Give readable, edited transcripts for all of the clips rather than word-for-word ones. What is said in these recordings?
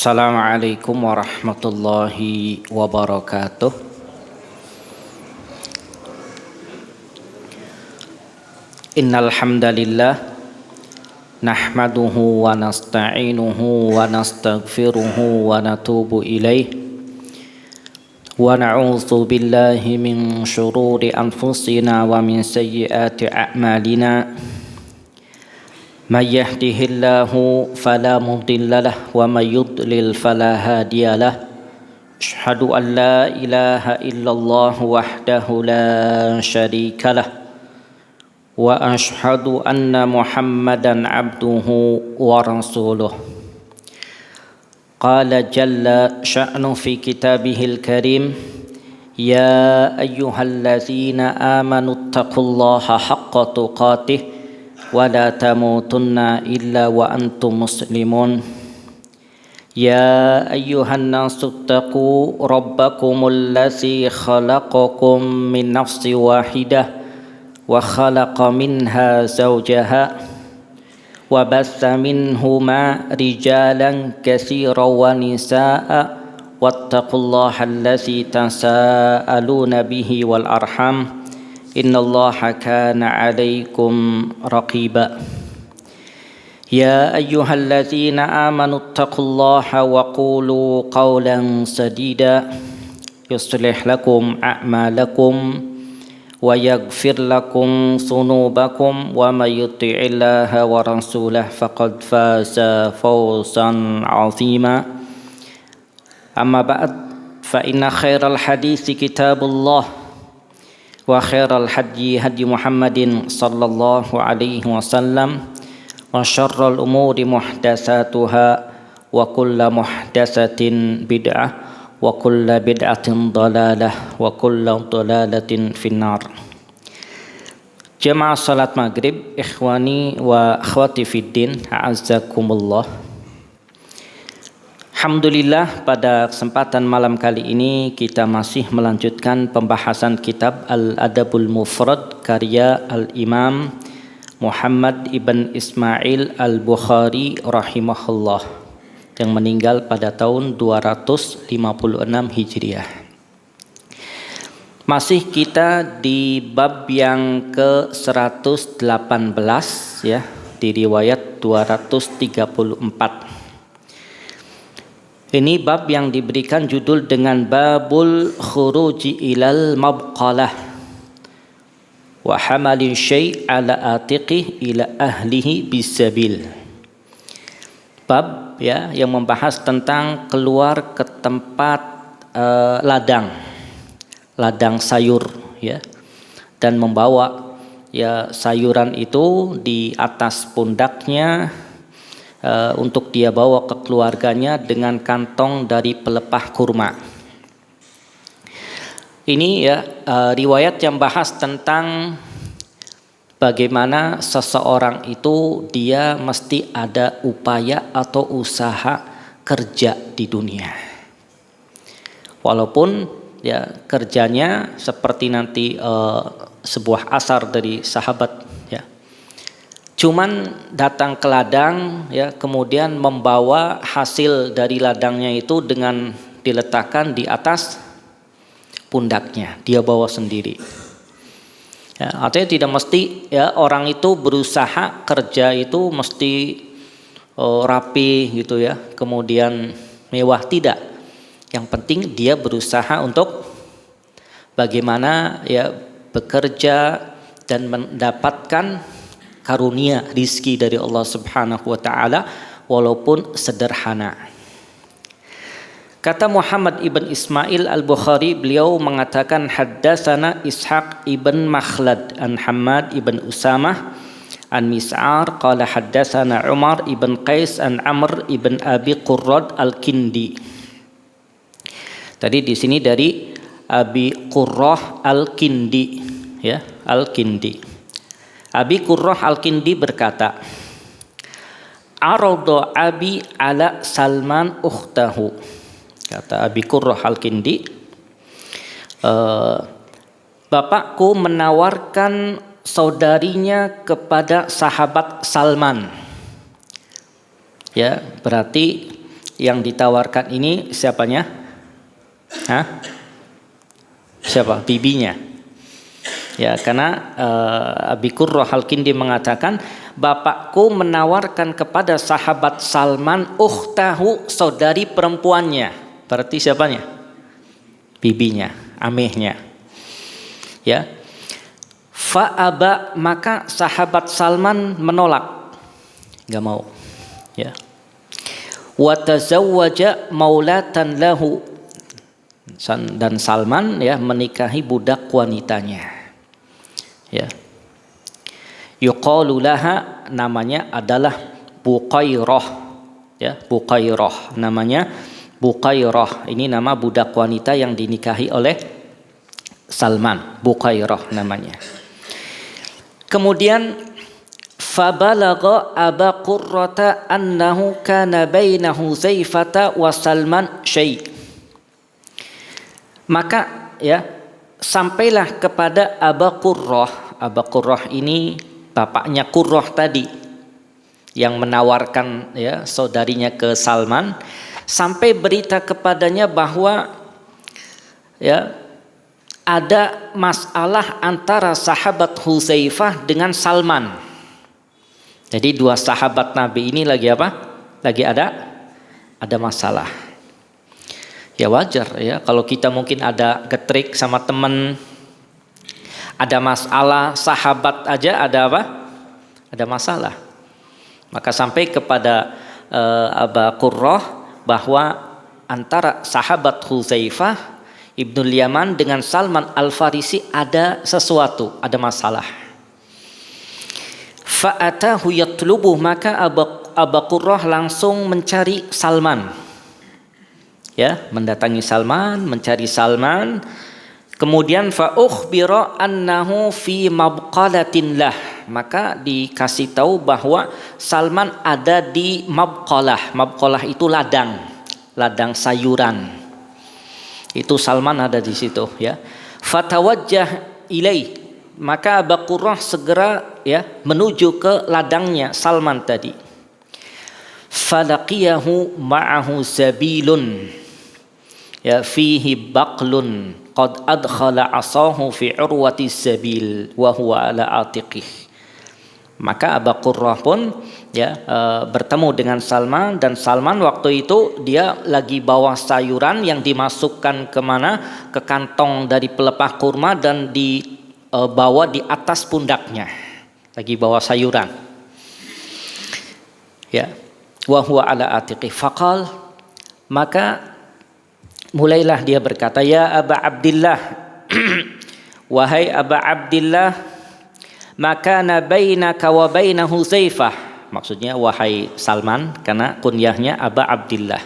Assalamualaikum warahmatullahi wabarakatuh. Innal hamdalillah nahmaduhu wa nasta'inuhu wa nastaghfiruhu wa natubu ilaih wa na'udzu billahi min syururi anfusina wa min sayyiati a'malina. May yahdihillahu fala mudilla lahu wa may yudlil fala hadiya lahu. Asyhadu an la ilaha illallah wahdahu la syarika lahu wa asyhadu anna Muhammadan abduhu wa rasuluh. Qala jalla sya'nu fi kitabihil karim, ya ayyuhallazina amanu taqullaha haqqa tuqatih wa la tamutunna illa wa antum muslimun. Ya ayyuhan nasu taqu rabbakumul ladzi khalaqakum min nafsin wahidah wa khalaqa minha zawjaha wa bassa minhuma rijalan katsiran wa nisaa'a wattaqullaha alladzi tasaaluna bihi wal arham innallaha kana 'alaikum raqiba. Ya ayyuhalladzina amanu taqullaha wa qulu qawlan sadida yuslih lakum a'malakum wa yaghfir lakum dhunubakum wa may yuti'illaha wa rasulahu faqad faza fawzan 'azima. Amma ba'd, fa inna khairal haditsi kitabullah wa khairal hadyi hadyi Muhammadin sallallahu alaihi wasallam wa syarrul umuri muhdatsatuha wa kullu muhdatsatin bid'ah wa kullu bid'atin dhalalah wa kullu dhalalatin finnar. Jamaah salat maghrib, ikhwani wa akhwati fiddin, a'azzakumullah. Alhamdulillah, pada kesempatan malam kali ini kita masih melanjutkan pembahasan kitab Al-Adabul Mufrad karya Al-Imam Muhammad ibn Ismail Al-Bukhari rahimahullah yang meninggal pada tahun 256 Hijriah. Masih kita di bab yang ke-118 ya, di riwayat 234. Ini bab yang diberikan judul dengan Babul Khuruji ilal Mabqalah wa hamalin syai' ala atiqih ila ahlihi bisabil. Bab ya yang membahas tentang keluar ke tempat ladang sayur ya, dan membawa ya sayuran itu di atas pundaknya untuk dia bawa ke keluarganya dengan kantong dari pelepah kurma. Ini ya riwayat yang bahas tentang bagaimana seseorang itu dia mesti ada upaya atau usaha kerja di dunia. Walaupun ya kerjanya seperti nanti sebuah asar dari sahabat ya. Cuman datang ke ladang ya, kemudian membawa hasil dari ladangnya itu dengan diletakkan di atas pundaknya, dia bawa sendiri. Ya, artinya tidak mesti ya orang itu berusaha kerja itu mesti rapi gitu ya, kemudian mewah, tidak. Yang penting dia berusaha untuk bagaimana ya bekerja dan mendapatkan karunia rizki dari Allah Subhanahu wa taala walaupun sederhana. Kata Muhammad ibn Ismail Al-Bukhari, beliau mengatakan haddatsana Ishaq ibn Makhlad an Hammad ibn Usamah an Mis'ar qala haddatsana Umar ibn Qais an Amr ibn Abi Qurrad Al-Kindi. Tadi di sini dari Abi Qurrah Al-Kindi ya, Al-Kindi. Abi Qurrah Al-Kindi berkata, Arada Abi ala Salman ukhtahu. Kata Abi Qurrah Al-Kindi, bapakku menawarkan saudarinya kepada sahabat Salman. Ya, berarti yang ditawarkan ini siapanya? Hah? Siapa? Bibinya. Ya, karena Abi Qurrah Al-Kindi mengatakan, bapakku menawarkan kepada sahabat Salman ukhtahu, saudari perempuannya. Berarti siapanya? Bibinya, amehnya. Ya. Fa'aba, maka sahabat Salman menolak. Enggak mau. Ya. Wa tazawwaja maulatan lahu, dan Salman ya menikahi budak wanitanya. Ya. Yuqalu laha, namanya adalah Buqairah. Ya, Buqairah namanya Buqairah. Ini nama budak wanita yang dinikahi oleh Salman, Buqairah namanya. Kemudian fabalagha Aba Qurrata annahu kana baina Huzaifata wa Salman syai'. Maka ya sampailah kepada Aba Qurrah. Aba Qurrah ini bapaknya Qurrah tadi yang menawarkan ya saudarinya ke Salman, sampai berita kepadanya bahwa ya ada masalah antara sahabat Huzaifah dengan Salman. Jadi dua sahabat Nabi ini lagi apa? Lagi ada masalah. Ya wajar ya kalau kita mungkin ada getrik sama teman, ada masalah, sahabat aja ada apa? Ada masalah. Maka sampai kepada Aba Qurrah bahwa antara sahabat Huzaifah Ibnul Yaman dengan Salman Al-Farisi ada sesuatu, ada masalah. Fa'atahu yatlubuh, maka Aba Qurrah langsung mencari Salman. Ya, mendatangi Salman, mencari Salman. Kemudian fa ukhbira annahu fi mabqalatin lah, maka dikasih tahu bahwa Salman ada di mabqalah. Mabqalah itu ladang sayuran. Itu Salman ada di situ ya. Fatawajjah ilaih, maka Aba Qurrah segera ya menuju ke ladangnya Salman tadi. Falaqiyahu ma'ahu zabilun ya fihi baqlun qad adkhala asahu fi urwati sabil wa huwa ala atiqih. Maka Aba Qurrah pun ya bertemu dengan Salman, dan Salman waktu itu dia lagi bawa sayuran yang dimasukkan kemana? Ke kantong dari pelepah kurma dan dibawa di atas pundaknya. Lagi bawa sayuran. Ya. Wa huwa ala atiqih. Faqal, maka mulailah dia berkata, ya Aba Abdillah, wahai Aba Abdillah, makana bainaka wa baina Huzaifah. Maksudnya wahai Salman, karena kunyahnya Aba Abdillah.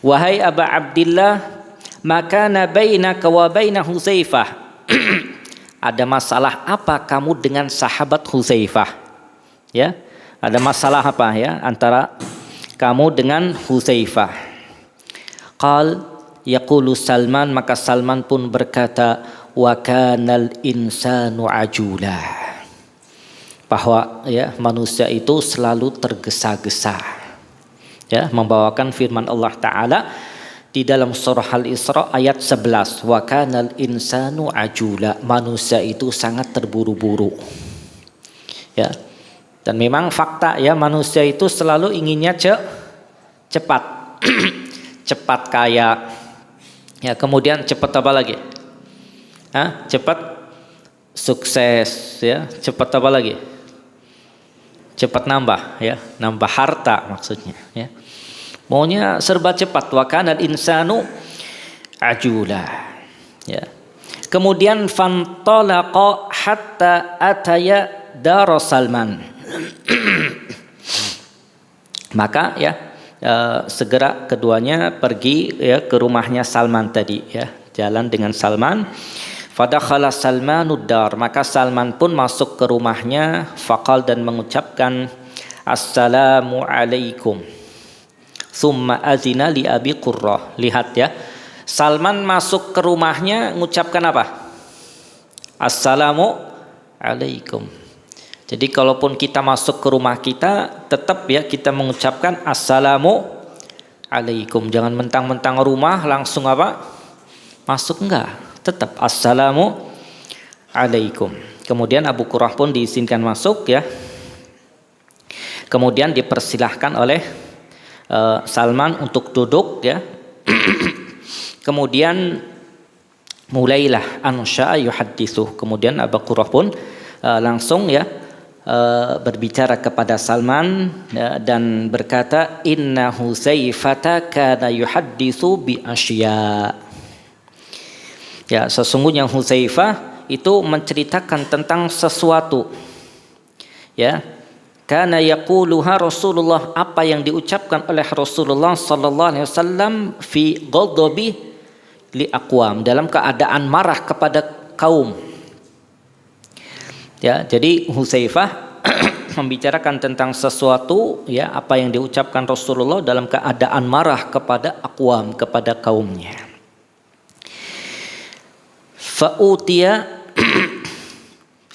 Wahai Aba Abdillah, makana bainaka wa baina Huzaifah. Ada masalah apa kamu dengan sahabat Huzaifah? Ya, ada masalah apa ya antara kamu dengan Huzaifah? Qal yaqulu Salman, maka Salman pun berkata, wa kanal insanu ajula, bahwa ya manusia itu selalu tergesa-gesa. Ya, membawakan firman Allah Ta'ala di dalam surah Al-Isra ayat 11, wa kanal insanu ajula, manusia itu sangat terburu-buru. Ya. Dan memang fakta ya, manusia itu selalu inginnya cepat. Cepat kaya. Ya, kemudian cepat apa lagi? Cepat sukses ya, cepat apa lagi? Cepat nambah ya, nambah harta maksudnya ya. Maunya serba cepat, wa kanal insanu ajula. Ya. Kemudian fantalaqa hatta ataya dar Salman. Maka ya segera keduanya pergi ya ke rumahnya Salman tadi ya, jalan dengan Salman. Fadakhala Salmanud dar, maka Salman pun masuk ke rumahnya. Faqal, dan mengucapkan assalamu alaikum. Summa azina li Abi Qurrah. Lihat ya, Salman masuk ke rumahnya mengucapkan apa? Assalamu alaikum. Jadi kalaupun kita masuk ke rumah kita, tetap ya kita mengucapkan assalamu alaikum. Jangan mentang-mentang rumah langsung apa? Masuk, enggak. Tetap assalamu alaikum. Kemudian Abu Qurrah pun diizinkan masuk ya. Kemudian dipersilahkan oleh Salman untuk duduk ya. Kemudian mulailah ansya'a yuhadditsu. Kemudian Abu Qurrah pun langsung ya berbicara kepada Salman ya, dan berkata inna Hudzaifata kana yuhadditsu bi asya. Ya, sesungguhnya Hudzaifah itu menceritakan tentang sesuatu. Ya. Kana yaquluha Rasulullah, apa yang diucapkan oleh Rasulullah sallallahu alaihi wasallam fi ghadabi li aqwam, dalam keadaan marah kepada kaum. Ya, jadi Hudzaifah membicarakan tentang sesuatu ya, apa yang diucapkan Rasulullah dalam keadaan marah kepada aqwam, kepada kaumnya. Fa'utiya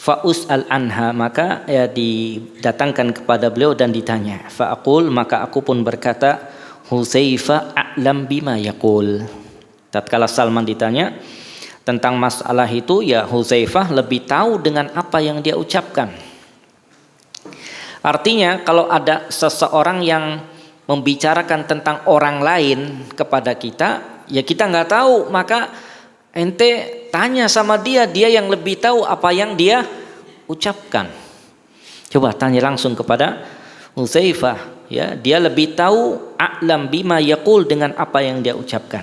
fa'us'al anha, maka ya didatangkan kepada beliau dan ditanya. Fa'aqul, maka aku pun berkata, Hudzaifah a'lam bima yaqul. Tatkala Salman ditanya tentang masalah itu, ya Hudzaifah lebih tahu dengan apa yang dia ucapkan. Artinya kalau ada seseorang yang membicarakan tentang orang lain kepada kita, ya kita nggak tahu, maka ente tanya sama dia, dia yang lebih tahu apa yang dia ucapkan. Coba tanya langsung kepada Hudzaifah, ya, dia lebih tahu a'lam bima yaqul, dengan apa yang dia ucapkan.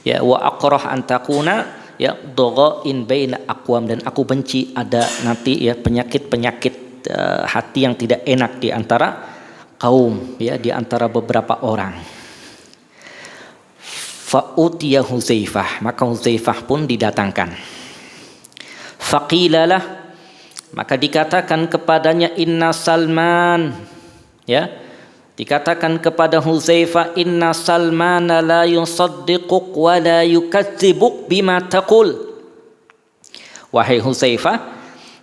Ya, wa aqrah an takuna ya dhaghain baina aqwam, dan aku benci ada nanti ya penyakit-penyakit hati yang tidak enak di antara kaum, ya, di antara beberapa orang. Fa'utiya Hudzaifah, maka Hudzaifah pun didatangkan. Faqilalah, maka dikatakan kepadanya inna Salman, ya, dikatakan kepada Hudzaifah inna Salman la yusaddiquk wa la yukadzibuk bima taqul. Wahai Hudzaifah,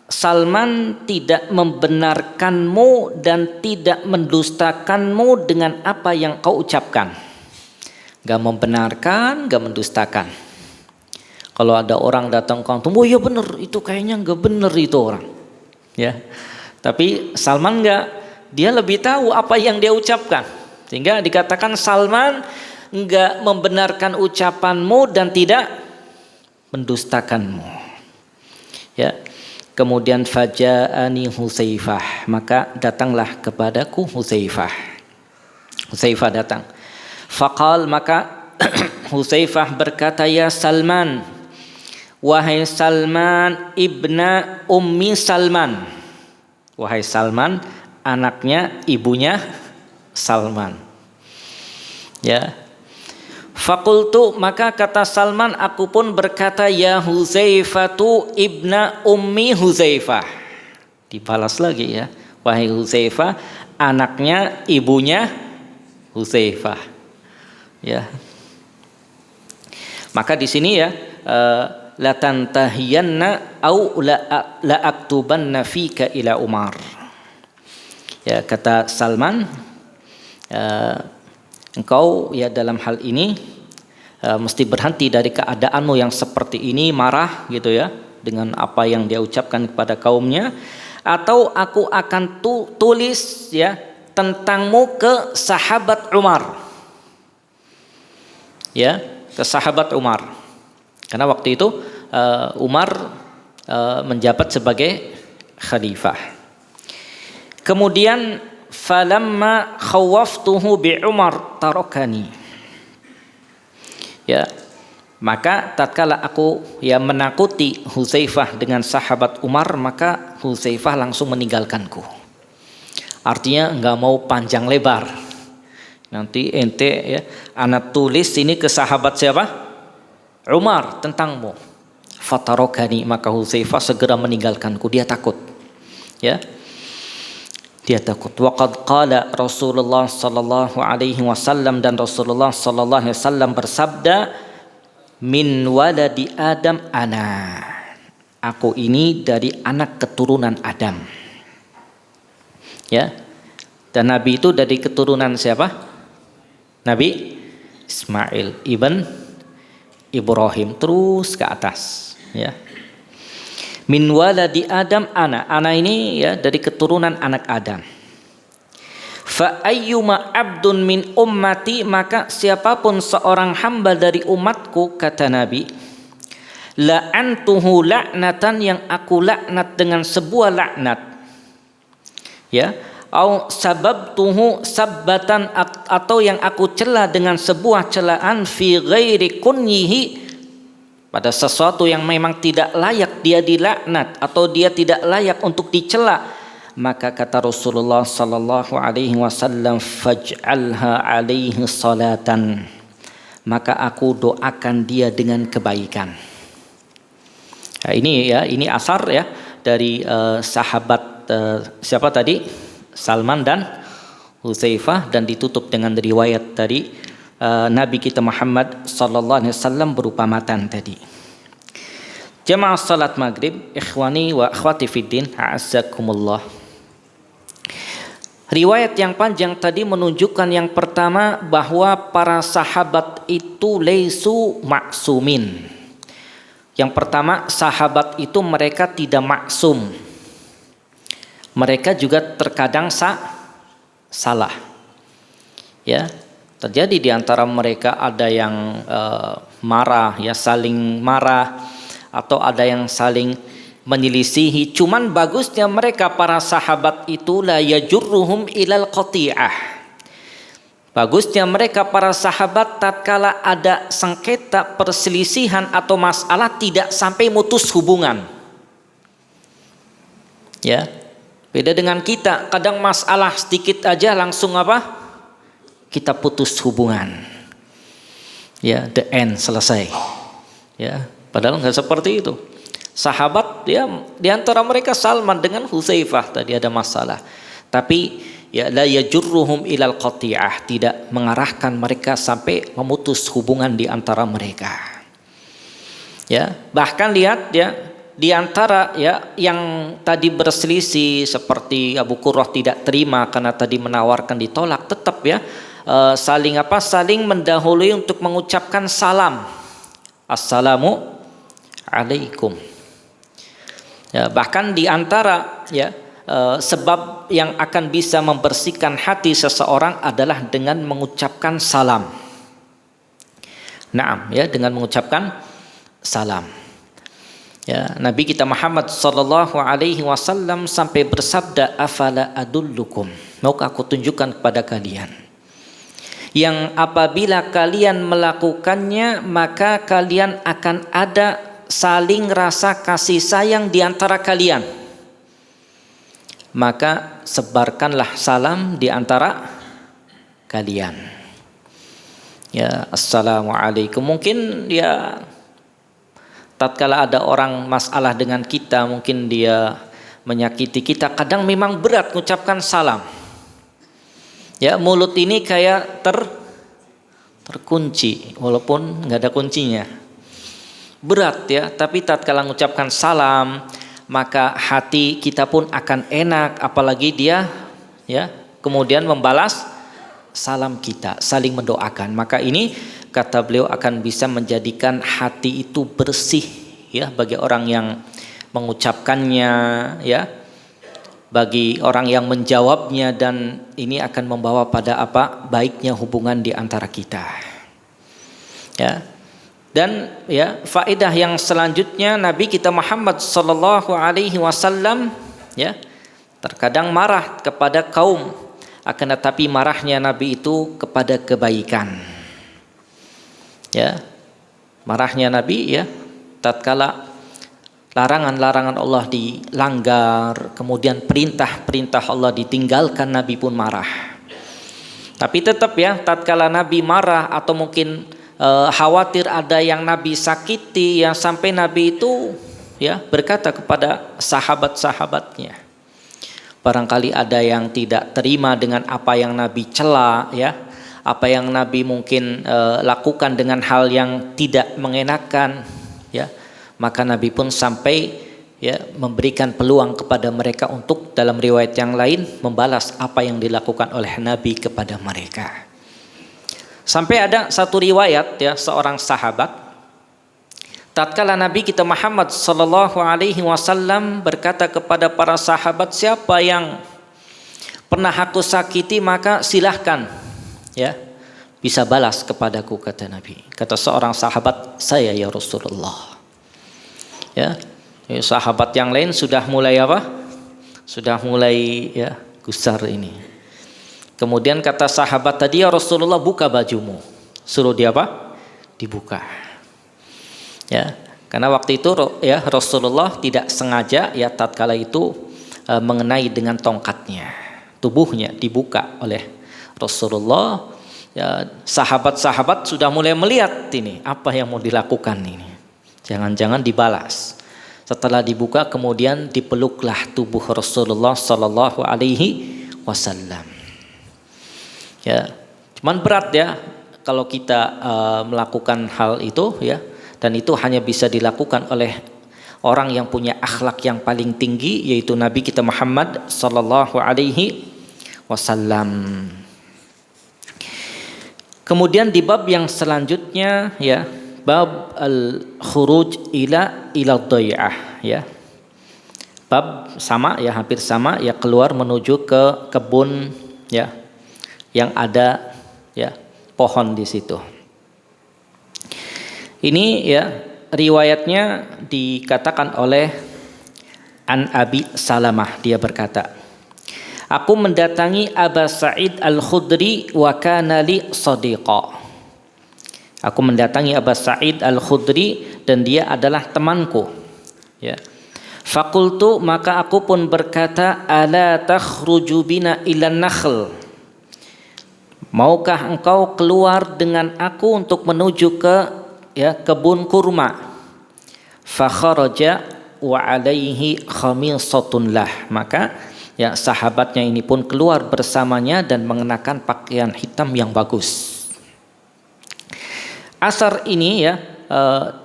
Salman tidak membenarkanmu dan tidak mendustakanmu dengan apa yang kau ucapkan. Gak membenarkan, gak mendustakan. Kalau ada orang datang ke antum, oh iya benar, itu kayaknya gak benar itu orang. Ya, tapi Salman gak, dia lebih tahu apa yang dia ucapkan. Sehingga dikatakan Salman gak membenarkan ucapanmu dan tidak mendustakanmu. Ya, kemudian faja'ani Hudzaifah, maka datanglah kepadaku Hudzaifah. Hudzaifah datang. Faqal, maka Hudzaifah berkata, ya Salman, wahai Salman ibna ummi Salman, wahai Salman anaknya ibunya Salman. Ya. Faqultu, maka kata Salman, aku pun berkata, ya Hudzaifatu ibna ummi Hudzaifah. Dibalas lagi ya, wahai Hudzaifah anaknya ibunya Hudzaifah. Ya, maka di sini ya la tantahiyanna au la aktubanna fika ila Umar. Ya, kata Salman, engkau ya dalam hal ini mesti berhenti dari keadaanmu yang seperti ini, marah gitu ya dengan apa yang dia ucapkan kepada kaumnya, atau aku akan tulis ya tentangmu ke sahabat Umar. Ya, ke sahabat Umar, karena waktu itu Umar menjabat sebagai khalifah. Kemudian falamma khawaftuhu bi Umar tarakani. Ya, maka tatkala aku ya menakuti Hudzaifah dengan sahabat Umar, maka Hudzaifah langsung meninggalkanku. Artinya enggak mau panjang lebar. Nanti ente ya, anak tulis ini ke sahabat siapa? Umar tentangmu. Fatarokani, maka Hudzaifah segera meninggalkanku. Dia takut. Ya, dia takut. Waqad qala Rasulullah sallallahu alaihi wasallam, dan Rasulullah sallallahu alaihi wasallam bersabda, min waladi Adam ana. Aku ini dari anak keturunan Adam. Ya. Dan Nabi itu dari keturunan siapa? Nabi Ismail ibn Ibrahim, terus ke atas ya. Min waladi Adam ana ini ya dari keturunan anak Adam. Fa ayyuma abdun min ummati, maka siapapun seorang hamba dari umatku, kata Nabi, la'antuhu la'natan, yang aku laknat dengan sebuah laknat ya, au sababtuhu sabbatan, atau yang aku cela dengan sebuah celaan, fi ghairi kunyihi, pada sesuatu yang memang tidak layak dia dilaknat atau dia tidak layak untuk dicela, maka kata Rasulullah sallallahu alaihi wasallam, faj'alha alaihi salatan, maka aku doakan dia dengan kebaikan. Nah, ini asar ya dari sahabat siapa tadi? Salman dan Hudzaifah, dan ditutup dengan riwayat dari Nabi kita Muhammad sallallahu alaihi wasallam berupa matan tadi. Jamaah salat maghrib, ikhwani wa akhwati fiddin, a'azzakumullah. Riwayat yang panjang tadi menunjukkan yang pertama bahwa para sahabat itu laisu maksumin. Yang pertama, sahabat itu mereka tidak maksum. Mereka juga terkadang salah. Ya, terjadi di antara mereka ada yang marah, ya saling marah, atau ada yang saling menyelisihi. Cuman bagusnya mereka para sahabat itu la yajurruhum ilal qati'ah. Bagusnya mereka para sahabat tatkala ada sengketa, perselisihan atau masalah tidak sampai mutus hubungan. Ya. Beda dengan kita, kadang masalah sedikit aja langsung apa? Kita putus hubungan. Ya, the end, selesai. Ya, padahal enggak seperti itu. Sahabat ya, di antara mereka Salman dengan Hudzaifah tadi ada masalah. Tapi ya la yajurruhum ilal qati'ah, tidak mengarahkan mereka sampai memutus hubungan di antara mereka. Ya, bahkan lihat ya, di antara ya yang tadi berselisih seperti Abu Qurrah tidak terima karena tadi menawarkan ditolak, tetap ya saling mendahului untuk mengucapkan salam, assalamu alaikum. Ya, bahkan di antara ya sebab yang akan bisa membersihkan hati seseorang adalah dengan mengucapkan salam. Naam, ya, dengan mengucapkan salam. Ya, Nabi kita Muhammad sallallahu alaihi wasallam sampai bersabda, afala adullukum, maukah aku tunjukkan kepada kalian yang apabila kalian melakukannya maka kalian akan ada saling rasa kasih sayang di antara kalian, maka sebarkanlah salam di antara kalian. Ya, assalamualaikum. Mungkin ya tatkala ada orang masalah dengan kita, mungkin dia menyakiti kita, kadang memang berat mengucapkan salam. Ya, mulut ini kayak terkunci walaupun nggak ada kuncinya. Berat ya, tapi tatkala mengucapkan salam, maka hati kita pun akan enak, apalagi dia ya kemudian membalas salam kita, saling mendoakan. Maka ini kata beliau akan bisa menjadikan hati itu bersih ya bagi orang yang mengucapkannya, ya bagi orang yang menjawabnya, dan ini akan membawa pada apa? Baiknya hubungan di antara kita. Ya. Dan ya faedah yang selanjutnya, Nabi kita Muhammad sallallahu alaihi wasallam ya terkadang marah kepada kaum, akan tetapi marahnya Nabi itu kepada kebaikan. Ya, marahnya Nabi ya tatkala larangan-larangan Allah dilanggar, kemudian perintah-perintah Allah ditinggalkan, Nabi pun marah. Tapi tetap ya tatkala Nabi marah atau mungkin khawatir ada yang Nabi sakiti, yang sampai Nabi itu ya berkata kepada sahabat-sahabatnya, barangkali ada yang tidak terima dengan apa yang Nabi cela, ya apa yang Nabi mungkin lakukan dengan hal yang tidak mengenakan, ya maka Nabi pun sampai ya memberikan peluang kepada mereka untuk dalam riwayat yang lain membalas apa yang dilakukan oleh Nabi kepada mereka. Sampai ada satu riwayat ya, seorang sahabat tatkala Nabi kita Muhammad sallallahu alaihi wasallam berkata kepada para sahabat, siapa yang pernah aku sakiti maka silahkan ya bisa balas kepadaku, kata Nabi. Kata seorang sahabat, saya ya Rasulullah. Ya, sahabat yang lain sudah mulai apa? Sudah mulai ya gusar ini. Kemudian kata sahabat tadi, ya Rasulullah, buka bajumu. Suruh dia apa? Dibuka. Ya, karena waktu itu ya Rasulullah tidak sengaja ya tatkala itu mengenai dengan tongkatnya. Tubuhnya dibuka oleh Rasulullah. Ya, sahabat-sahabat sudah mulai melihat ini apa yang mau dilakukan ini. Jangan-jangan dibalas. Setelah dibuka kemudian dipeluklah tubuh Rasulullah sallallahu alaihi wasallam. Ya, cuman berat ya kalau kita melakukan hal itu ya, dan itu hanya bisa dilakukan oleh orang yang punya akhlak yang paling tinggi, yaitu Nabi kita Muhammad sallallahu alaihi wasallam. Kemudian di bab yang selanjutnya ya, bab al-khuruj ila dhai'ah ya. Bab sama ya, hampir sama ya, keluar menuju ke kebun ya yang ada ya pohon di situ. Ini ya riwayatnya dikatakan oleh An Abi Salamah, dia berkata, aku mendatangi Aba Sa'id Al-Khudri wa kana li sadiqa. Aku mendatangi Aba Sa'id Al-Khudri dan dia adalah temanku. Ya. Fakultu, maka aku pun berkata, ala takhruju bina ila nakhl. Maukah engkau keluar dengan aku untuk menuju ke ya kebun kurma? Fa kharaja wa alaihi khamisatun lah. Maka ya sahabatnya ini pun keluar bersamanya dan mengenakan pakaian hitam yang bagus. Asar ini ya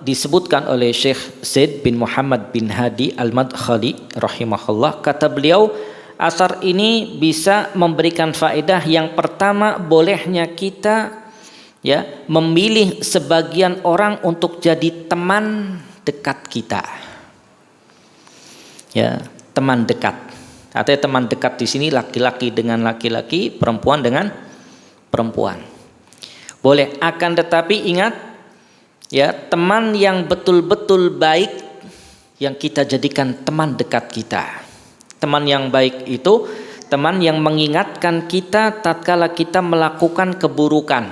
disebutkan oleh Syekh Zaid bin Muhammad bin Hadi Al-Madkhali rahimahullah. Kata beliau, asar ini bisa memberikan faedah. Yang pertama, bolehnya kita ya memilih sebagian orang untuk jadi teman dekat kita. Ya, teman dekat. Artinya teman dekat di sini laki-laki dengan laki-laki, perempuan dengan perempuan. Boleh, akan tetapi ingat ya, teman yang betul-betul baik yang kita jadikan teman dekat kita. Teman yang baik itu teman yang mengingatkan kita tatkala kita melakukan keburukan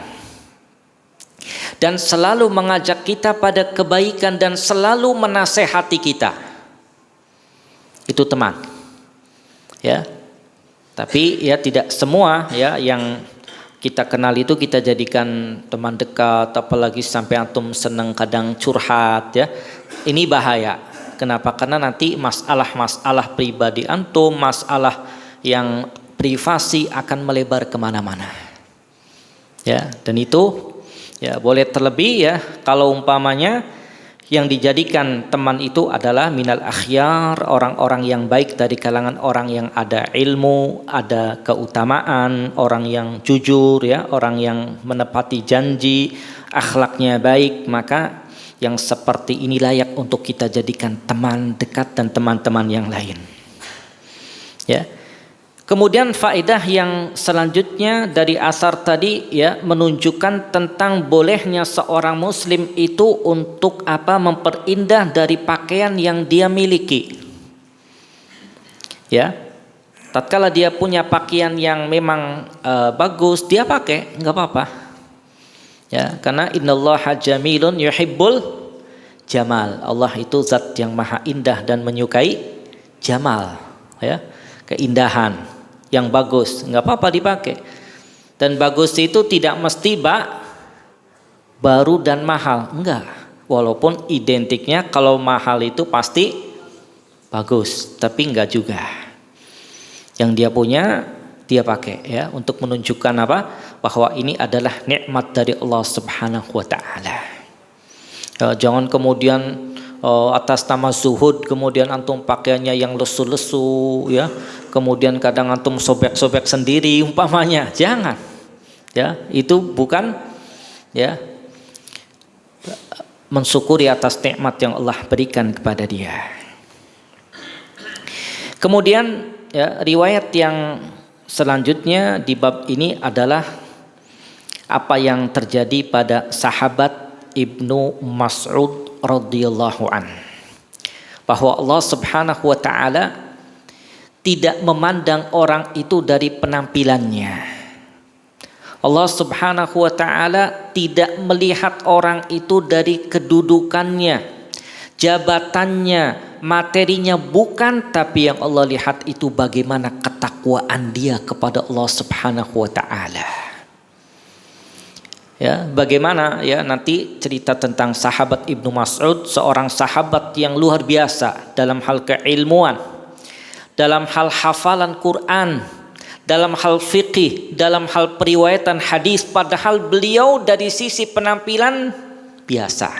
dan selalu mengajak kita pada kebaikan dan selalu menasehati kita. Itu teman. Ya. Tapi ya tidak semua ya yang kita kenal itu kita jadikan teman dekat, apalagi sampai antum senang kadang curhat ya. Ini bahaya. Kenapa? Karena nanti masalah-masalah pribadi antum, masalah yang privasi akan melebar kemana-mana. Ya, dan itu ya boleh terlebih ya kalau umpamanya yang dijadikan teman itu adalah minal akhyar, orang-orang yang baik dari kalangan orang yang ada ilmu, ada keutamaan, orang yang jujur ya, orang yang menepati janji, akhlaknya baik, maka yang seperti ini layak untuk kita jadikan teman dekat dan teman-teman yang lain. Ya. Kemudian faedah yang selanjutnya dari asar tadi ya menunjukkan tentang bolehnya seorang muslim itu untuk apa? Memperindah dari pakaian yang dia miliki. Ya. Tatkala dia punya pakaian yang memang bagus, dia pakai, enggak apa-apa. Ya, karena innallaha jamilun yuhibbul jamal. Allah itu zat yang maha indah dan menyukai jamal, ya. Keindahan yang bagus, nggak apa-apa dipakai. Dan bagus itu tidak mesti baru dan mahal, enggak. Walaupun identiknya kalau mahal itu pasti bagus, tapi enggak juga. Yang dia punya dia pakai ya untuk menunjukkan apa? Bahwa ini adalah nikmat dari Allah Subhanahu wa taala. Jangan kemudian atas nama zuhud kemudian antum pakaiannya yang lesu-lesu ya, kemudian kadang antum sobek-sobek sendiri umpamanya, jangan ya, itu bukan ya mensyukuri atas nikmat yang Allah berikan kepada dia. Kemudian ya, riwayat yang selanjutnya di bab ini adalah apa yang terjadi pada sahabat Ibnu Mas'ud radhiyallahu an, bahwa Allah Subhanahu wa taala tidak memandang orang itu dari penampilannya. Allah Subhanahu wa taala tidak melihat orang itu dari kedudukannya, jabatannya, materinya, bukan, tapi yang Allah lihat itu bagaimana ketakwaan dia kepada Allah Subhanahu wa taala. Ya, bagaimana ya nanti cerita tentang sahabat Ibnu Mas'ud, seorang sahabat yang luar biasa dalam hal keilmuan, dalam hal hafalan Quran, dalam hal fikih, dalam hal periwayatan hadis, padahal beliau dari sisi penampilan biasa.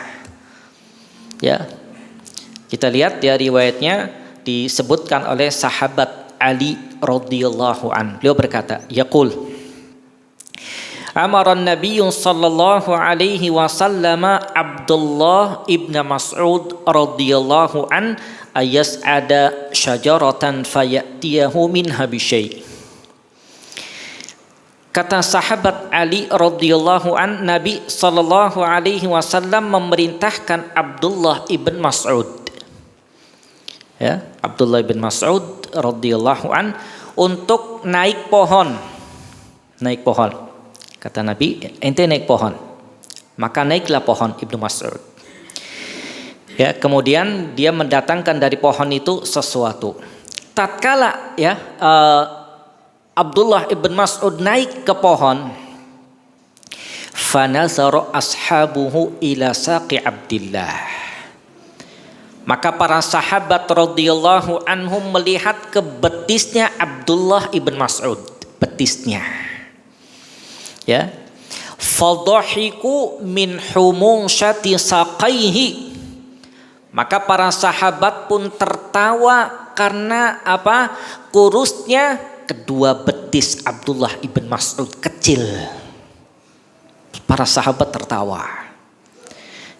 Ya, kita lihat ya riwayatnya disebutkan oleh sahabat Ali radhiyallahu an. Beliau berkata, yaqul Amara Nabi sallallahu alaihi wasallam Abdullah ibn Mas'ud radhiyallahu an ayas'ada syajaratan fayatiyahu minha bisyai'. Kata sahabat Ali radhiyallahu an, Nabi sallallahu alaihi wasallam memerintahkan Abdullah ibn Mas'ud, ya, Abdullah ibn Mas'ud radhiyallahu an untuk naik pohon. Naik pohon. Kata Nabi, ente naik pohon. Maka naiklah pohon Ibnu Mas'ud. Ya, kemudian dia mendatangkan dari pohon itu sesuatu. Tatkala ya Abdullah ibn Mas'ud naik ke pohon, fanazara ashabuhu ila saqi Abdillah. Maka para sahabat radhiyallahu anhum melihat ke betisnya Abdullah ibn Mas'ud, betisnya. Ya. Fadhahiku min humunshati saqaihi. Maka para sahabat pun tertawa karena apa? Kurusnya kedua betis Abdullah ibn Mas'ud kecil. Para sahabat tertawa.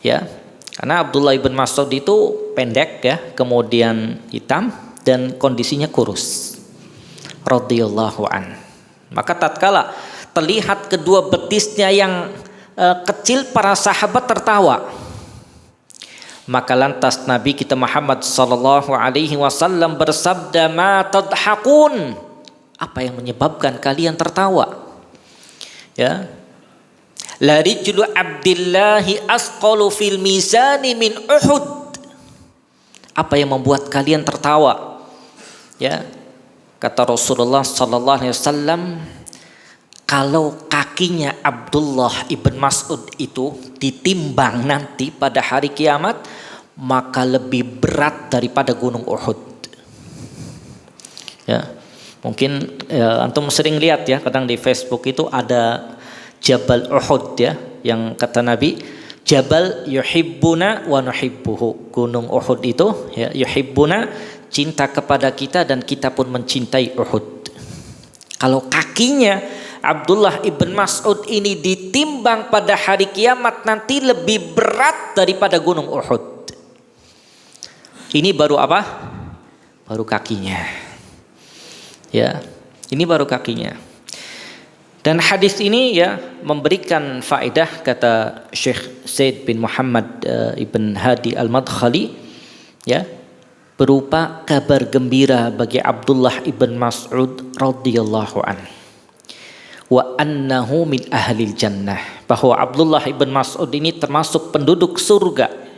Ya, karena Abdullah ibn Mas'ud itu pendek ya, kemudian hitam dan kondisinya kurus. Radhiyallahu an. Maka tatkala terlihat kedua betisnya yang kecil, para sahabat tertawa. Maka lantas Nabi kita Muhammad sallallahu alaihi wasallam bersabda, "Ma tadhakun?" Apa yang menyebabkan kalian tertawa? Ya. La rijlu Abdillahi asqalu fil mizani min Uhud. Apa yang membuat kalian tertawa? Ya. Kata Rasulullah sallallahu alaihi wasallam, kalau kakinya Abdullah ibn Mas'ud itu ditimbang nanti pada hari kiamat, maka lebih berat daripada gunung Uhud. Ya. Mungkin ya, antum sering lihat ya, kadang di Facebook itu ada Jabal Uhud ya, yang kata Nabi, Jabal yuhibbuna wa nuhibbuhu. Gunung Uhud itu ya, yuhibbuna, cinta kepada kita dan kita pun mencintai Uhud. Kalau kakinya Abdullah ibn Mas'ud ini ditimbang pada hari kiamat nanti lebih berat daripada gunung Uhud. Ini baru apa? Baru kakinya. Ya, ini baru kakinya. Dan hadis ini ya memberikan faedah, kata Syekh Zaid bin Muhammad ibn Hadi al-Madkhali, ya, berupa kabar gembira bagi Abdullah ibn Mas'ud radhiyallahu an. Wa annahu min ahlil jannah, bahwa Abdullah ibn Mas'ud ini termasuk penduduk surga.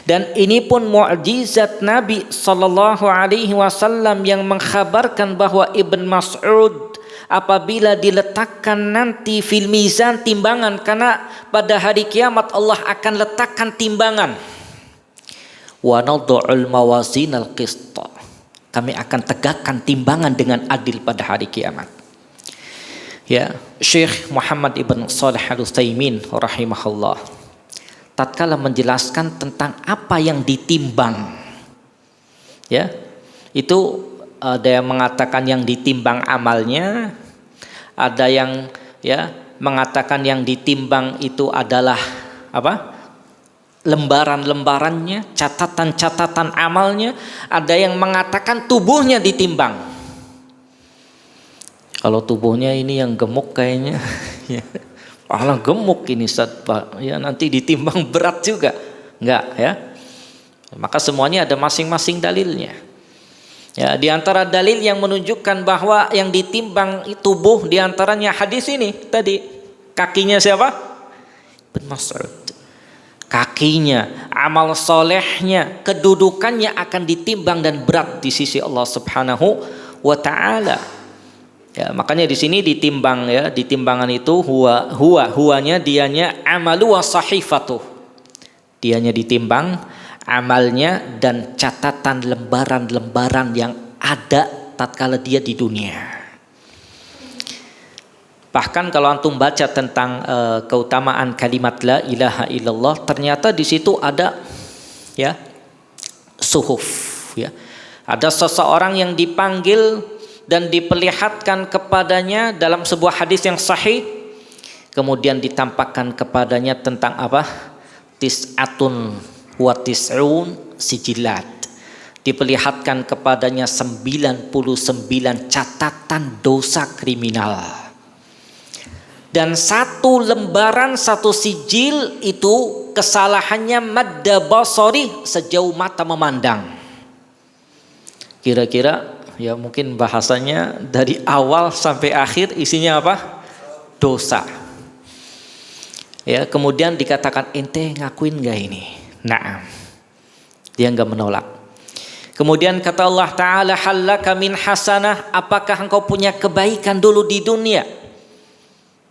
Dan ini pun mukjizat Nabi sallallahu alaihi wasallam yang mengkhabarkan bahwa Ibn Mas'ud apabila diletakkan nanti fil mizan, timbangan, karena pada hari kiamat Allah akan letakkan timbangan. Wa nad'ul mawazinal qist. Kami akan tegakkan timbangan dengan adil pada hari kiamat. Ya, Syekh Muhammad ibn Shalih Al-Utsaimin rahimahullah tatkala menjelaskan tentang apa yang ditimbang, ya, itu ada yang mengatakan yang ditimbang amalnya, ada yang ya mengatakan yang ditimbang itu adalah apa? Lembaran-lembarannya, catatan-catatan amalnya. Ada yang mengatakan tubuhnya ditimbang. Kalau tubuhnya ini yang gemuk kayaknya ya, malah gemuk ini Ustaz, Pak. Ya nanti ditimbang berat juga. Enggak ya. Maka semuanya ada masing-masing dalilnya. Ya, di antara dalil yang menunjukkan bahwa yang ditimbang tubuh di antaranya hadis ini tadi. Kakinya siapa? Ibn Mas'ud. Kakinya, amal solehnya, kedudukannya akan ditimbang dan berat di sisi Allah Subhanahu wa taala. Ya, makanya di sini ditimbang ya, di timbangan itu huwanya dianya amalu wa sahifatuh. Dianya ditimbang amalnya dan catatan lembaran-lembaran yang ada tatkala dia di dunia. Bahkan kalau antum baca tentang keutamaan kalimat la ilaha illallah, ternyata di situ ada ya suhuf ya. Ada seseorang yang dipanggil dan diperlihatkan kepadanya dalam sebuah hadis yang sahih, kemudian ditampakkan kepadanya tentang apa? Tis'atun wa tis'un sijilat. Diperlihatkan kepadanya 99 catatan dosa kriminal. Dan satu lembaran, satu sijil itu kesalahannya madda basari, sejauh mata memandang. Kira-kira ya mungkin bahasanya dari awal sampai akhir isinya apa? Dosa. Ya, kemudian dikatakan ente ngakuin gak ini? Naam. Dia enggak menolak. Kemudian kata Allah Ta'ala, hallaka min hasanah, apakah engkau punya kebaikan dulu di dunia?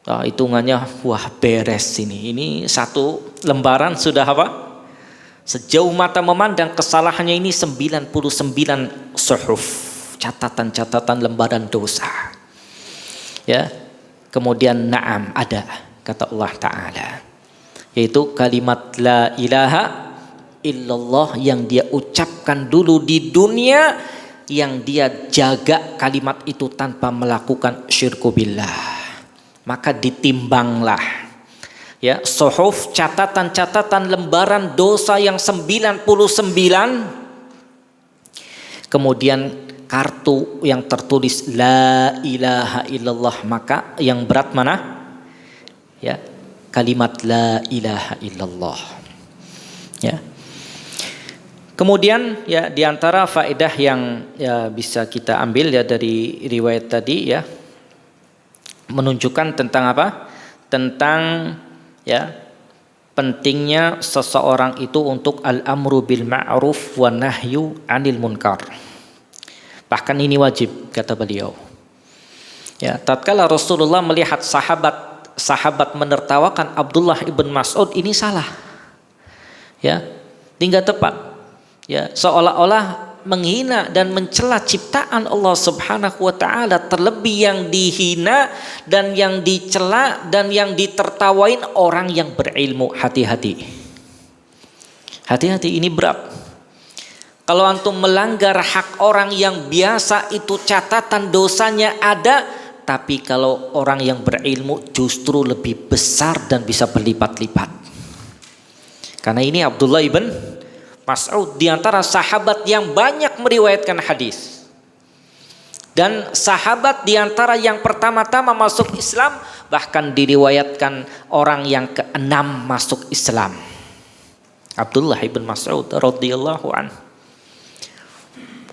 Hitungannya wah beres ini satu lembaran sudah apa? Sejauh mata memandang kesalahannya ini 99 suhuf, catatan-catatan lembaran dosa. Ya. Kemudian na'am, ada kata Allah Ta'ala, yaitu kalimat la ilaha illallah yang dia ucapkan dulu di dunia, yang dia jaga kalimat itu tanpa melakukan syirku billah. Maka ditimbanglah ya suhuf, catatan-catatan lembaran dosa yang 99, kemudian kartu yang tertulis la ilaha illallah, maka yang berat mana? Ya, kalimat la ilaha illallah. Ya. Kemudian ya di antara faedah yang ya bisa kita ambil ya dari riwayat tadi ya, menunjukkan tentang apa? Tentang ya pentingnya seseorang itu untuk al-amru bil ma'ruf wa nahyu 'anil munkar. Bahkan ini wajib kata beliau. Ya, tatkala Rasulullah melihat sahabat menertawakan Abdullah ibn Mas'ud, ini salah. Ya, tinggal tepat. Ya, seolah-olah menghina dan mencela ciptaan Allah Subhanahu wa taala, terlebih yang dihina dan yang dicela dan yang ditertawain orang yang berilmu. Hati-hati. Hati-hati, ini berat. Kalau antum melanggar hak orang yang biasa itu catatan dosanya ada, tapi kalau orang yang berilmu justru lebih besar dan bisa berlipat-lipat. Karena ini Abdullah ibn Mas'ud di antara sahabat yang banyak meriwayatkan hadis. Dan sahabat di antara yang pertama-tama masuk Islam, bahkan diriwayatkan orang yang keenam masuk Islam. Abdullah ibn Mas'ud radhiyallahu anhu.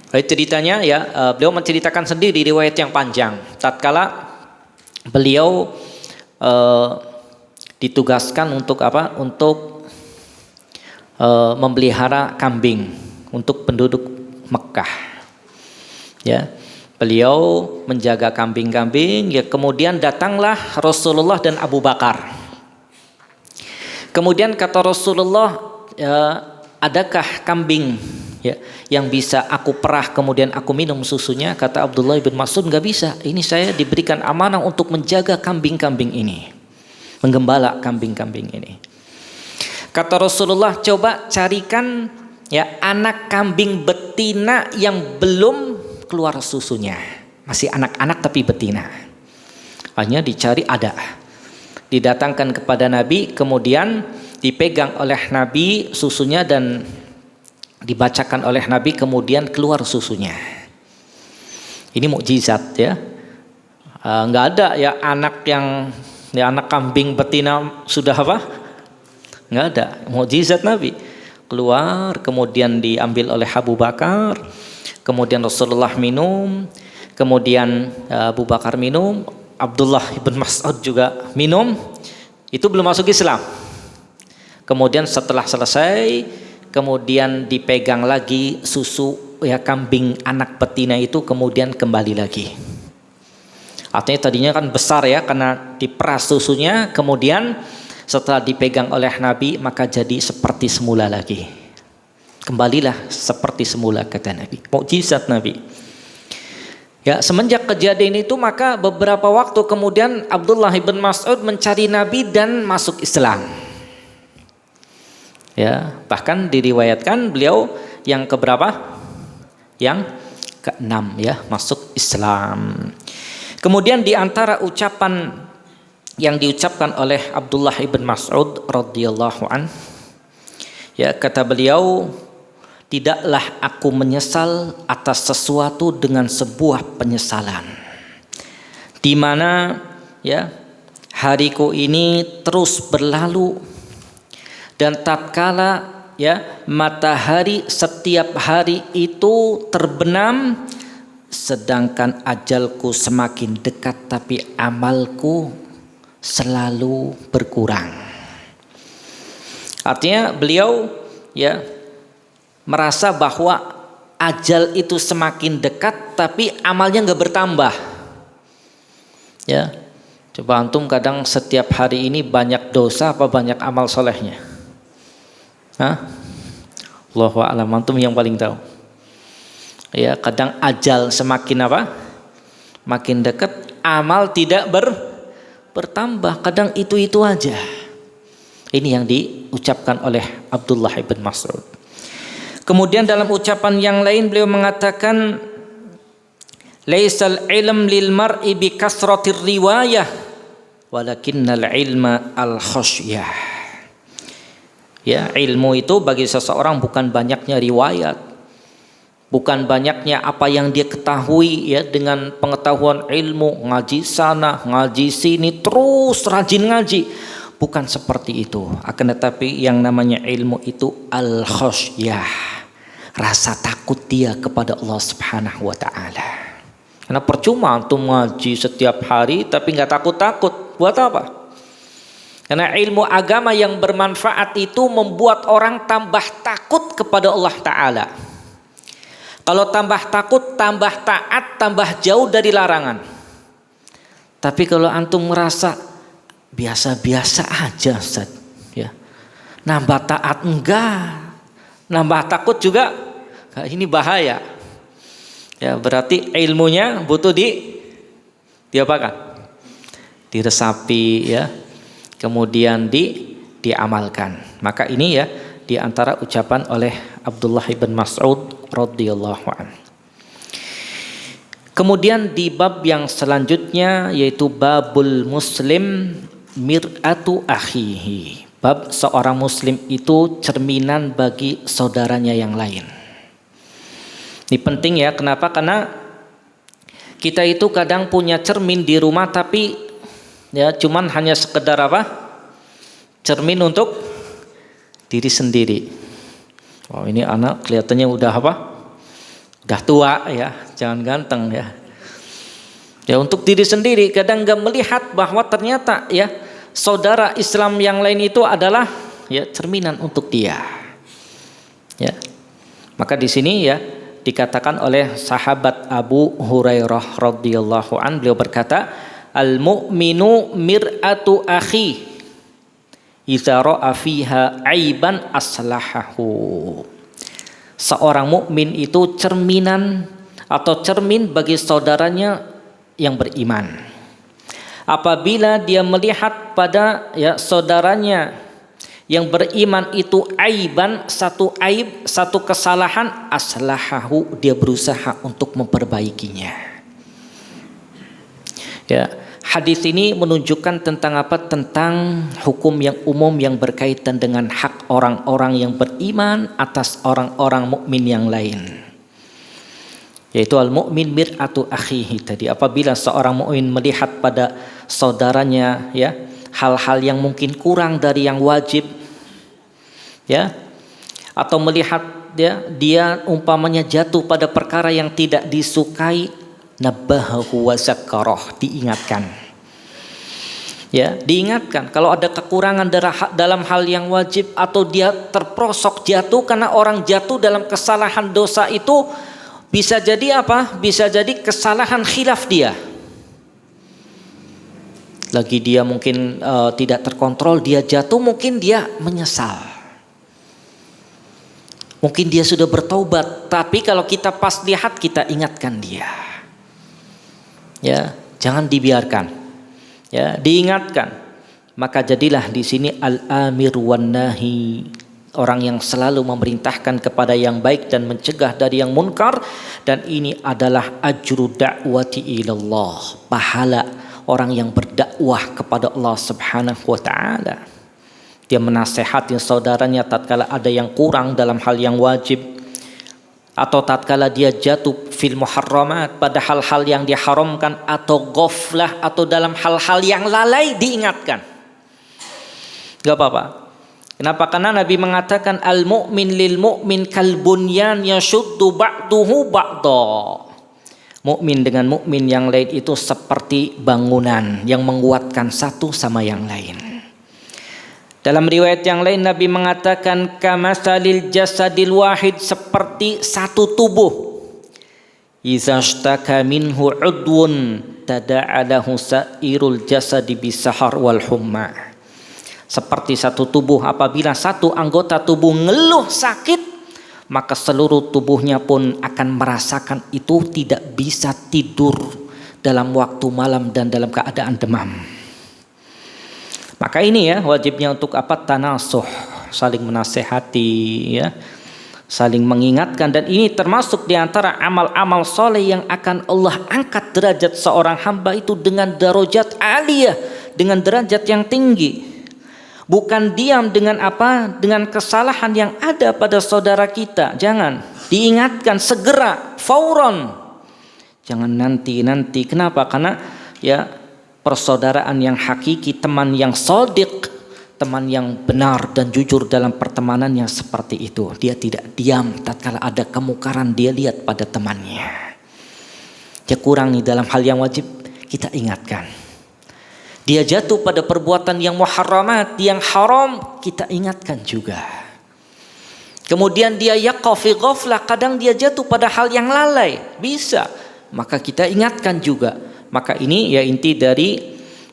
Ceritanya ya, beliau menceritakan sendiri riwayat yang panjang. Tatkala beliau ditugaskan untuk apa? Untuk memelihara kambing untuk penduduk Mekah. Ya, beliau menjaga kambing-kambing. Ya, kemudian datanglah Rasulullah dan Abu Bakar. Kemudian kata Rasulullah, adakah kambing ya yang bisa aku perah kemudian aku minum susunya? Kata Abdullah bin Mas'ud, nggak bisa. Ini saya diberikan amanah untuk menjaga kambing-kambing ini, menggembala kambing-kambing ini. Kata Rasulullah, coba carikan ya anak kambing betina yang belum keluar susunya, masih anak-anak tapi betina. Hanya dicari ada. didatangkan kepada Nabi, kemudian dipegang oleh Nabi susunya dan dibacakan oleh Nabi, kemudian keluar susunya. Ini mukjizat ya. Nggak ada ya anak kambing betina sudah apa? Nggak ada. Mukjizat Nabi. Keluar, kemudian diambil oleh Abu Bakar, kemudian Rasulullah minum, kemudian Abu Bakar minum, Abdullah ibn Mas'ud juga minum. Itu belum masuk Islam. Kemudian setelah selesai, kemudian dipegang lagi susu ya kambing anak betina itu, kemudian kembali lagi. Artinya tadinya kan besar ya karena diperas susunya, kemudian setelah dipegang oleh Nabi maka jadi seperti semula lagi. Kembalilah seperti semula, kata Nabi. Mukjizat Nabi. Ya, semenjak kejadian itu maka beberapa waktu kemudian Abdullah ibn Mas'ud mencari Nabi dan masuk Islam. Ya, bahkan diriwayatkan beliau yang keberapa? Yang keenam ya, masuk Islam. Kemudian di antara ucapan yang diucapkan oleh Abdullah ibn Mas'ud radhiyallahu an, ya, kata beliau, tidaklah aku menyesal atas sesuatu dengan sebuah penyesalan, di mana ya hariku ini terus berlalu, dan tatkala ya matahari setiap hari itu terbenam, sedangkan ajalku semakin dekat tapi amalku selalu berkurang. Artinya beliau ya merasa bahwa ajal itu semakin dekat tapi amalnya nggak bertambah. Ya, coba antum kadang setiap hari ini banyak dosa apa banyak amal solehnya? Hah? Allahu a'lam, antum yang paling tahu. Ya, kadang ajal semakin apa? Makin dekat, amal tidak bertambah, kadang itu aja. Ini yang diucapkan oleh Abdullah ibn Mas'ud. Kemudian dalam ucapan yang lain beliau mengatakan, laisal ilm lil mar'i bi kasratir riwayah walakinnal ilma al khasyah. Ya, ilmu itu bagi seseorang bukan banyaknya riwayat, bukan banyaknya apa yang dia ketahui ya dengan pengetahuan ilmu, ngaji sana, ngaji sini, terus rajin ngaji. Bukan seperti itu. Akan tetapi yang namanya ilmu itu al-khasyah, rasa takut dia kepada Allah Subhanahu wa taala. Karena percuma antum ngaji setiap hari tapi nggak takut-takut. Buat apa? Karena ilmu agama yang bermanfaat itu membuat orang tambah takut kepada Allah Ta'ala. Kalau tambah takut, tambah taat, tambah jauh dari larangan. Tapi kalau antum merasa biasa-biasa aja, Ustaz, ya, nambah taat enggak, nambah takut juga, ini bahaya. Ya, berarti ilmunya butuh diapakan? Diresapi ya. Kemudian diamalkan. Maka ini ya di antara ucapan oleh Abdullah ibn Mas'ud radhiyallahu an. Kemudian di bab yang selanjutnya yaitu babul muslim mir'atu akhihi. Bab seorang muslim itu cerminan bagi saudaranya yang lain. Ini penting ya, kenapa? Karena kita itu kadang punya cermin di rumah tapi ya cuman hanya sekedar apa? Cermin untuk diri sendiri. Oh, ini anak kelihatannya udah apa? Udah tua ya, jangan ganteng ya. Ya untuk diri sendiri, kadang gak melihat bahwa ternyata ya saudara Islam yang lain itu adalah ya cerminan untuk dia. Ya. Maka di sini ya dikatakan oleh sahabat Abu Hurairah radhiyallahu an, beliau berkata, al-mu'minu mir'atu akhi idza ra'a fiha aiban aslahahu. Seorang mukmin itu cerminan atau cermin bagi saudaranya yang beriman. Apabila dia melihat pada ya saudaranya yang beriman itu aiban, satu aib, satu kesalahan, aslahahu, dia berusaha untuk memperbaikinya. Ya, hadis ini menunjukkan tentang apa? Tentang hukum yang umum yang berkaitan dengan hak orang-orang yang beriman atas orang-orang mukmin yang lain. Yaitu al-mu'min mir'atu akhihi tadi. Apabila seorang mukmin melihat pada saudaranya ya, hal-hal yang mungkin kurang dari yang wajib ya, atau melihat ya, dia umpamanya jatuh pada perkara yang tidak disukai, nabbahahu wa zakkarah, diingatkan. Ya, diingatkan kalau ada kekurangan dalam hal yang wajib, atau dia terprosok jatuh, karena orang jatuh dalam kesalahan dosa itu bisa jadi apa? Bisa jadi kesalahan khilaf dia. Lagi dia mungkin tidak terkontrol, dia jatuh, mungkin dia menyesal. Mungkin dia sudah bertaubat, tapi kalau kita pas lihat, kita ingatkan dia. Ya, jangan dibiarkan. Ya, diingatkan. Maka jadilah di sini al-amir wan nahi, orang yang selalu memerintahkan kepada yang baik dan mencegah dari yang munkar. Dan ini adalah ajru da'wati ilallah, pahala orang yang berdakwah kepada Allah Subhanahu wa taala. Dia menasehati saudaranya tatkala ada yang kurang dalam hal yang wajib, atau tatkala dia jatuh fil muharramat, pada hal-hal yang diharamkan, atau ghaflah, atau dalam hal-hal yang lalai, diingatkan. Gak apa-apa. Kenapa? Karena Nabi mengatakan al-mu'min lil mu'min kal bunyan yashuddu ba'duhu ba'da. Mukmin dengan mukmin yang lain itu seperti bangunan yang menguatkan satu sama yang lain. Dalam riwayat yang lain Nabi mengatakan kamasalil jasadil wahid, seperti satu tubuh. Iza shtaka minhu udwun tada'alahu sa'irul jasadi bisahar wal humma. Seperti satu tubuh, apabila satu anggota tubuh ngeluh sakit, maka seluruh tubuhnya pun akan merasakan itu, tidak bisa tidur dalam waktu malam dan dalam keadaan demam. Maka ini ya wajibnya untuk apa? Tanasuh, saling menasehati ya, saling mengingatkan. Dan ini termasuk diantara amal-amal soleh yang akan Allah angkat derajat seorang hamba itu dengan darajat aliyah, dengan derajat yang tinggi. Bukan diam dengan apa? Dengan kesalahan yang ada pada saudara kita. Jangan, diingatkan segera, fauron. Jangan nanti. Kenapa? Karena ya, persaudaraan yang hakiki, teman yang shadiq, teman yang benar dan jujur dalam pertemanannya seperti itu. Dia tidak diam tatkala ada kemungkaran, dia lihat pada temannya. Dia kurang nih dalam hal yang wajib, kita ingatkan. Dia jatuh pada perbuatan yang muharramat, yang haram, kita ingatkan juga. Kemudian dia yaqa fi ghaflah, kadang dia jatuh pada hal yang lalai, bisa, maka kita ingatkan juga. Maka ini ya inti dari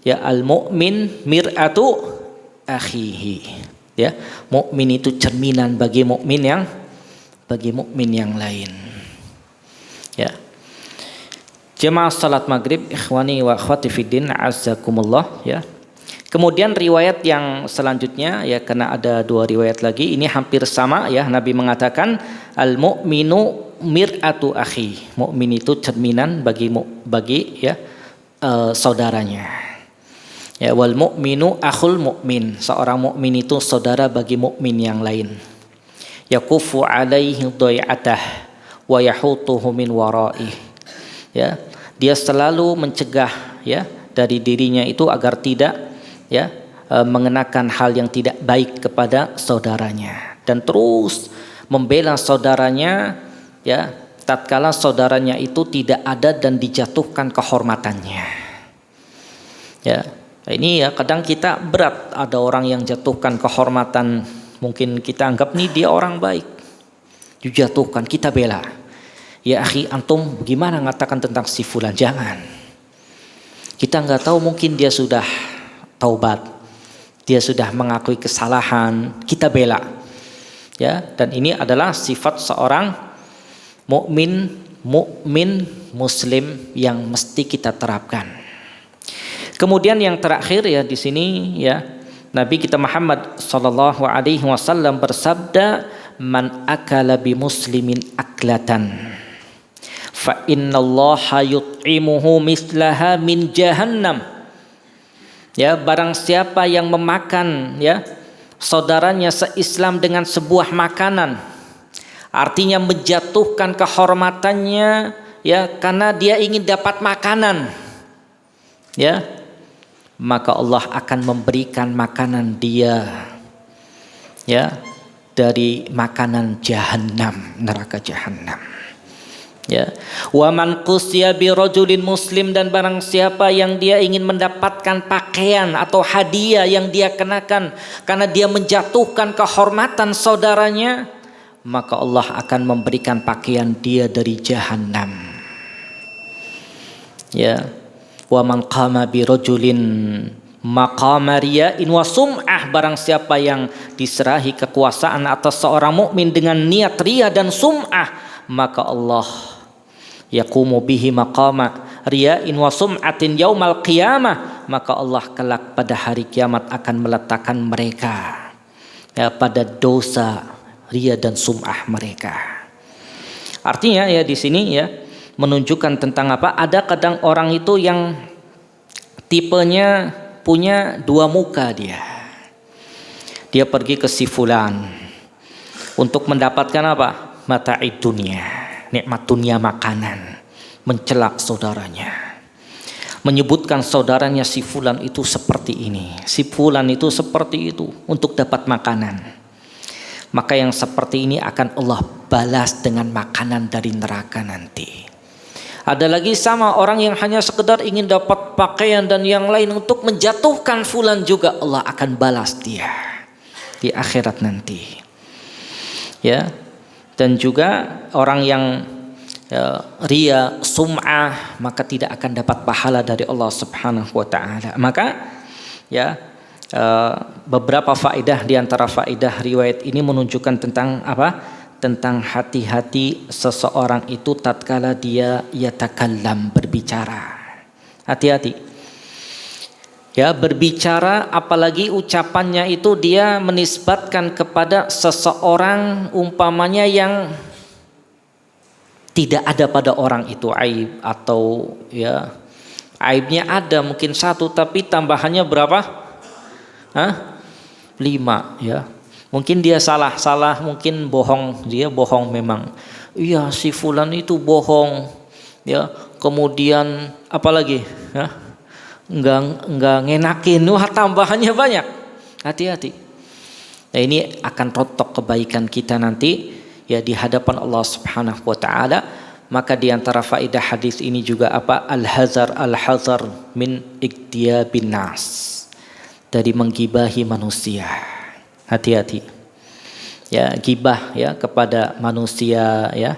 ya al-mu'min mir'atu akhihi. Ya, mukmin itu cerminan bagi mukmin yang lain. Ya. Jemaah salat maghrib, ikhwani wa akhwati fiddin, azzakumullah ya. Kemudian riwayat yang selanjutnya ya, karena ada dua riwayat lagi, ini hampir sama ya. Nabi mengatakan al-mu'minu mir'atu akhi, mukmin itu cerminan bagi ya saudaranya. Ya, wal mu'minu akhul mu'min, seorang mukmin itu saudara bagi mukmin yang lain. Yakufu alaihi dhai'atah wa yahutuhu min waraih. Ya, dia selalu mencegah ya dari dirinya itu agar tidak ya mengenakan hal yang tidak baik kepada saudaranya, dan terus membela saudaranya ya tatkala saudaranya itu tidak ada dan dijatuhkan kehormatannya. Ya, ini ya kadang kita berat, ada orang yang jatuhkan kehormatan, mungkin kita anggap nih dia orang baik, dijatuhkan, kita bela. Ya akhi, antum gimana ngatakan tentang si fulan? Jangan. Kita nggak tahu, mungkin dia sudah taubat, dia sudah mengakui kesalahan, kita bela. Ya, dan ini adalah sifat seorang mukmin muslim yang mesti kita terapkan. Kemudian yang terakhir ya di sini ya, Nabi kita Muhammad sallallahu alaihi wasallam bersabda, man akala bi muslimin aklatan fa innallaha yut'imuhu mislaha min jahannam Ya, barang siapa yang memakan ya saudaranya se-Islam dengan sebuah makanan, artinya menjatuhkan kehormatannya ya karena dia ingin dapat makanan, ya, maka Allah akan memberikan makanan dia ya dari makanan jahanam, neraka jahanam. Ya, wa man qusiya bi rajulin muslim, dan barang siapa yang dia ingin mendapatkan pakaian atau hadiah yang dia kenakan karena dia menjatuhkan kehormatan saudaranya, maka Allah akan memberikan pakaian dia dari jahanam. Ya, wa man qama bi rajulin maqama riya'in wa sum'ah, barang siapa yang diserahi kekuasaan atas seorang mukmin dengan niat riya dan sum'ah, maka Allah yaqumu bihi maqama riya'in wa sum'atin yaumal qiyamah, maka Allah kelak pada hari kiamat akan meletakkan mereka ya pada dosa riya dan sum'ah mereka. Artinya ya di sini ya menunjukkan tentang apa? Ada kadang orang itu yang tipenya punya dua muka dia. Dia pergi ke si fulan untuk mendapatkan apa? Mata'id dunia, nikmat dunia makanan, mencelak saudaranya, menyebutkan saudaranya si fulan itu seperti ini, si fulan itu seperti itu untuk dapat makanan. Maka yang seperti ini akan Allah balas dengan makanan dari neraka nanti. Ada lagi sama orang yang hanya sekedar ingin dapat pakaian dan yang lain untuk menjatuhkan fulan, juga Allah akan balas dia di akhirat nanti. Ya. Dan juga orang yang riya, sum'ah, maka tidak akan dapat pahala dari Allah Subhanahu wa taala. Maka ya beberapa faedah di antara faedah riwayat ini menunjukkan tentang apa? Tentang hati-hati seseorang itu tatkala dia yatakallam, berbicara. Hati-hati. Ya, berbicara apalagi ucapannya itu dia menisbatkan kepada seseorang umpamanya yang tidak ada pada orang itu aib, atau ya aibnya ada mungkin satu tapi tambahannya berapa? 5 ya. Mungkin dia salah, mungkin bohong, dia bohong memang. Iya, si fulan itu bohong. Ya, kemudian apalagi? Ya, enggak ngenakin. Wah, tambahannya banyak. Hati-hati. Nah, ini akan rontok kebaikan kita nanti ya di hadapan Allah Subhanahu wa taala. Maka di antara faedah hadis ini juga apa? Al-hazar min iktiyabin nas. Dari menggibahi manusia. Hati-hati ya, gibah ya kepada manusia ya,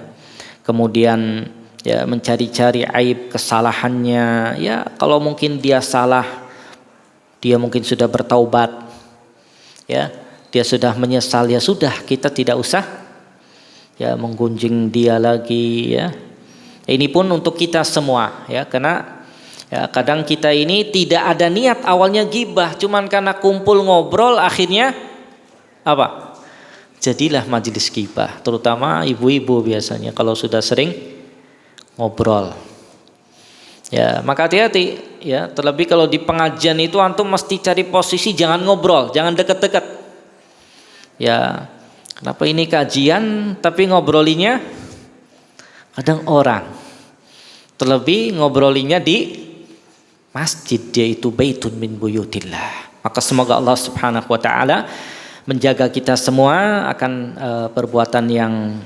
kemudian ya mencari-cari aib kesalahannya ya. Kalau mungkin dia salah, dia mungkin sudah bertaubat ya, dia sudah menyesal, ya sudah, kita tidak usah ya menggunjing dia lagi ya. Ini pun untuk kita semua ya, karena ya kadang kita ini tidak ada niat awalnya gibah, cuman karena kumpul ngobrol akhirnya apa? Jadilah majelis gibah, terutama ibu-ibu biasanya kalau sudah sering ngobrol. Ya, maka hati-hati ya, terlebih kalau di pengajian itu antum mesti cari posisi, jangan ngobrol, jangan deket-deket. Ya, kenapa ini kajian tapi ngobrolinya kadang orang. Terlebih ngobrolinya di masjid, yaitu baitun min buyutillah. Maka semoga Allah Subhanahu wa taala menjaga kita semua akan perbuatan yang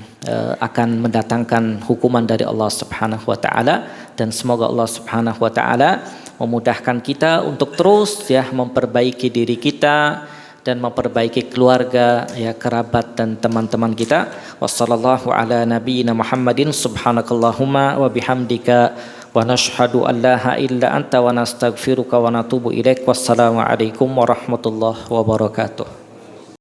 akan mendatangkan hukuman dari Allah Subhanahu wa taala, dan semoga Allah Subhanahu wa taala memudahkan kita untuk terus ya memperbaiki diri kita dan memperbaiki keluarga ya, kerabat dan teman-teman kita. Wassallallahu ala nabiyyina Muhammadin subhanakallahumma wa bihamdika wa nashhadu an la ilaha illa anta wa nastaghfiruka wa natubu ilaik. Wassalamu alaikum warahmatullahi wabarakatuh.